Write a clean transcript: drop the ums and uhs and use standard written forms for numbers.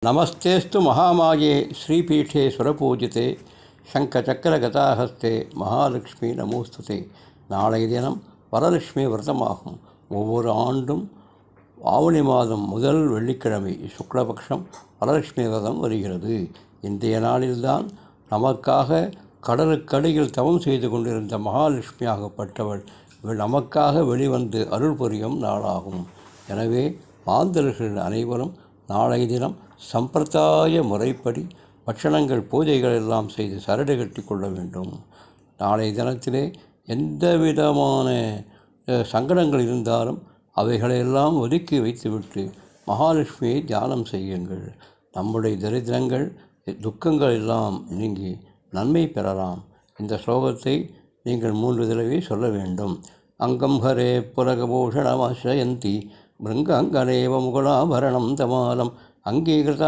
நமஸ்தேஸ்து மகாமாயே ஸ்ரீபீठे சுரபூஜிதே சங்கசக்கரகதாஹஸ்தே மகாலட்சுமி நமோஸ்துதே. நாளைய தினம் வரலட்சுமி விரதமாகும். ஒவ்வொரு ஆண்டும் ஆவணி மாதம் முதல் வெள்ளிக்கிழமை சுக்லபக்ஷம் வரலட்சுமி விரதம் வருகிறது. இன்றைய நாளில்தான் நமக்காக கடலுக்கடியில் தவம் செய்து கொண்டிருந்த மகாலட்சுமியாகப்பட்டவள் நமக்காக வெளிவந்து அருள் புரியும் நாளாகும். எனவே மாந்தர்கள் அனைவரும் நாளைய தினம் சம்பிரதாய முறைப்படி பட்சணங்கள் பூஜைகள் எல்லாம் செய்து சரடு கட்டி கொள்ள வேண்டும். நாளைய தினத்திலே எந்த விதமான சங்கடங்கள் இருந்தாலும் அவைகளையெல்லாம் ஒதுக்கி வைத்துவிட்டு மகாலட்சுமியை தியானம் செய்யுங்கள். நம்முடைய தரித்திரங்கள் துக்கங்கள் எல்லாம் நீங்கி நன்மை பெறலாம். இந்த ஸ்லோகத்தை நீங்கள் 3 தடவை சொல்ல வேண்டும். அங்கம் ஹரே புரகபூஷணமாஸ்ரயந்தி பிருங்கங்கரேவ முகுலாபரணம் தமாலம் அங்கீகிருத